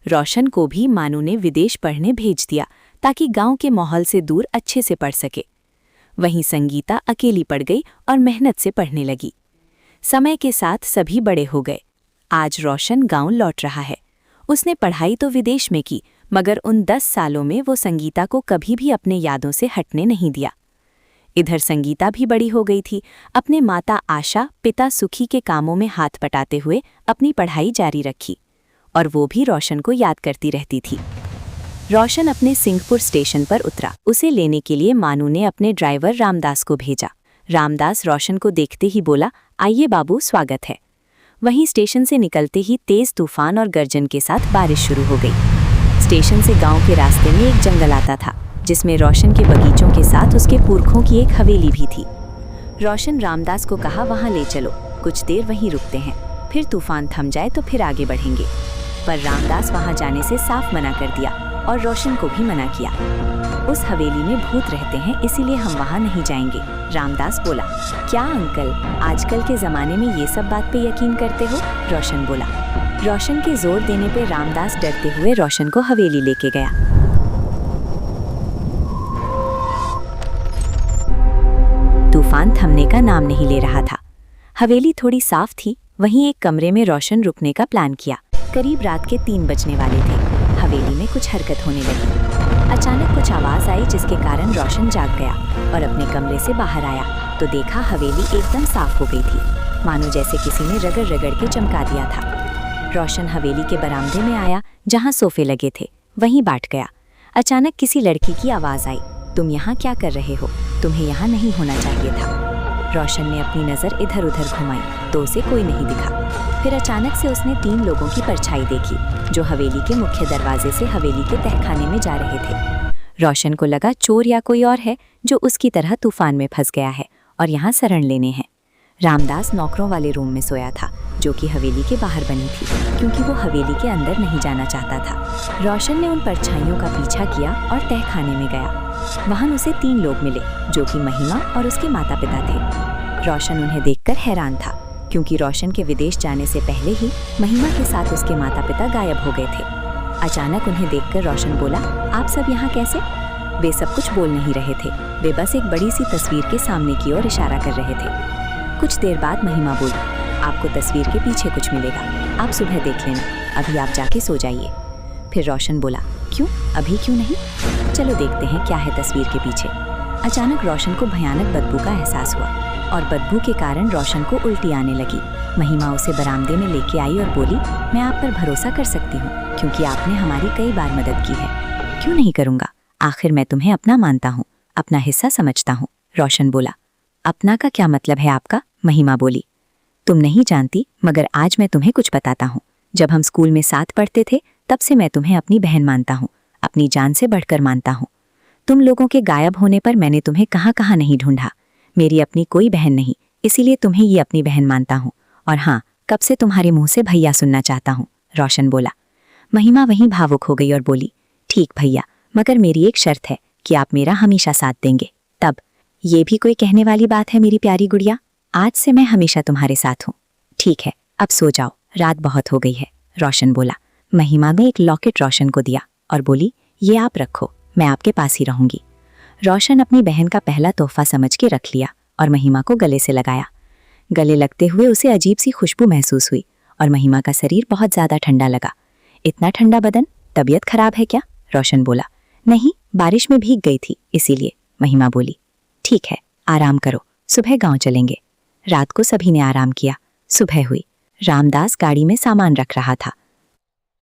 रोशन को भी मानू ने विदेश पढ़ने भेज दिया ताकि गांव के माहौल से दूर अच्छे से पढ़ सके। वहीं संगीता अकेली पड़ गई और मेहनत से पढ़ने लगी। समय के साथ सभी बड़े हो गए। आज रोशन गांव लौट रहा है। उसने पढ़ाई तो विदेश में की, मगर उन 10 सालों में वो संगीता को कभी भी अपने यादों से हटने नहीं दिया। इधर संगीता भी बड़ी हो गई थी। अपने माता आशा, पिता सुखी के कामों में हाथ बटाते हुए अपनी पढ़ाई जारी रखी और वो भी रोशन को याद करती रहती थी। रोशन अपने सिंहपुर स्टेशन पर उतरा। उसे लेने के लिए मानू ने अपने ड्राइवर रामदास को भेजा। रामदास रोशन को देखते ही बोला, आइए बाबू, स्वागत है। वहीं स्टेशन से निकलते ही तेज तूफान और गर्जन के साथ बारिश शुरू हो गई। स्टेशन से गांव के रास्ते में एक जंगल आता था, जिसमें रोशन के बगीचों के साथ उसके पुरखों की एक हवेली भी थी। रोशन रामदास को कहा, वहां ले चलो, कुछ देर वहीं रुकते हैं, फिर तूफान थम जाए तो फिर आगे बढ़ेंगे। पर रामदास वहां जाने से साफ मना कर दिया और रोशन को भी मना किया। उस हवेली में भूत रहते हैं, इसीलिए हम वहां नहीं जाएंगे। रामदास बोला, क्या अंकल, आजकल के ज़माने में ये सब बात पे यकीन करते हो? रोशन बोला। रोशन के जोर देने पे रामदास डरते हुए रोशन को हवेली लेके गया। तूफान थमने का नाम नहीं ले रहा था। हवेली थोड़ी साफ थी। वहीं एक कमरे में रोशन रुकने का प्लान किया। करीब रात के 3 बजने वाले थे। हवेली में कुछ हरकत होने लगी। अचानक कुछ आवाज़ आई, जिसके कारण रोशन जाग गया और अपने कमरे से बाहर आया तो देखा हवेली एकदम साफ हो गई थी, मानो जैसे किसी ने रगड़ रगड़ के चमका दिया था। रोशन हवेली के बरामदे में आया, जहाँ सोफे लगे थे, वहीं बैठ गया। अचानक किसी लड़की की आवाज़ आई, तुम यहाँ क्या कर रहे हो? तुम्हें यहाँ नहीं होना चाहिए था। रोशन ने अपनी नज़र इधर उधर घुमाई तो उसे कोई नहीं दिखा। फिर अचानक से उसने 3 लोगों की परछाई देखी, जो हवेली के मुख्य दरवाजे से हवेली के तहखाने में जा रहे थे। रोशन को लगा चोर या कोई और है जो उसकी तरह तूफान में फंस गया है और यहाँ शरण लेने हैं। रामदास नौकरों वाले रूम में सोया था, जो कि हवेली के बाहर बनी थी, क्योंकि वो हवेली के अंदर नहीं जाना चाहता था। रोशन ने उन परछाइयों का पीछा किया और तहखाने में गया। वहां उसे 3 लोग मिले, जो कि महिमा और उसके माता पिता थे। रोशन उन्हें देखकर हैरान था, क्योंकि रोशन के विदेश जाने से पहले ही महिमा के साथ उसके माता पिता गायब हो गए थे। अचानक उन्हें देखकर रोशन बोला, आप सब यहाँ कैसे? वे सब कुछ बोल नहीं रहे थे। वे बस एक बड़ी सी तस्वीर के सामने की ओर इशारा कर रहे थे। कुछ देर बाद महिमा बोली, आपको तस्वीर के पीछे कुछ मिलेगा, आप सुबह देख लेना, अभी आप जाके सो जाइए। फिर रोशन बोला, क्यों, अभी क्यों नहीं? चलो देखते हैं क्या है तस्वीर के पीछे। अचानक रोशन को भयानक बदबू का एहसास हुआ और बदबू के कारण रोशन को उल्टी आने लगी। महिमा उसे बरामदे में लेके आई और बोली, मैं आप पर भरोसा कर सकती हूँ, क्योंकि आपने हमारी कई बार मदद की है। क्यों नहीं करूँगा, आखिर मैं तुम्हें अपना मानता हूँ, अपना हिस्सा समझता हूँ। रोशन बोला, अपना का क्या मतलब है आपका? महिमा बोली, तुम नहीं जानती, मगर आज मैं तुम्हें कुछ बताता हूँ। जब हम स्कूल में साथ पढ़ते थे, तब से मैं तुम्हें अपनी बहन मानता हूँ, अपनी जान से बढ़कर मानता हूँ। तुम लोगों के गायब होने पर मैंने तुम्हें कहाँ कहाँ नहीं ढूंढा। मेरी अपनी कोई बहन नहीं, इसीलिए तुम्हें ये अपनी बहन मानता हूँ। और हाँ, कब से तुम्हारे मुंह से भैया सुनना चाहता हूँ। रोशन बोला। महिमा वहीं भावुक हो गई और बोली, ठीक भैया, मगर मेरी एक शर्त है कि आप मेरा हमेशा साथ देंगे। तब ये भी कोई कहने वाली बात है मेरी प्यारी गुड़िया, आज से मैं हमेशा तुम्हारे साथ हूँ। ठीक है, अब सो जाओ, रात बहुत हो गई है। रोशन बोला। महिमा ने एक लॉकेट रोशन को दिया और बोली, ये आप रखो, मैं आपके पास ही रहूंगी। रोशन अपनी बहन का पहला तोहफा समझ के रख लिया और महिमा को गले से लगाया। गले लगते हुए उसे अजीब सी खुशबू महसूस हुई और महिमा का शरीर बहुत ज़्यादा ठंडा लगा। इतना ठंडा बदन, तबीयत खराब है क्या? रोशन बोला। नहीं, बारिश में भीग गई थी इसीलिए। महिमा बोली। ठीक है, आराम करो, सुबह गांव चलेंगे। रात को सभी ने आराम किया। सुबह हुई। रामदास गाड़ी में सामान रख रहा था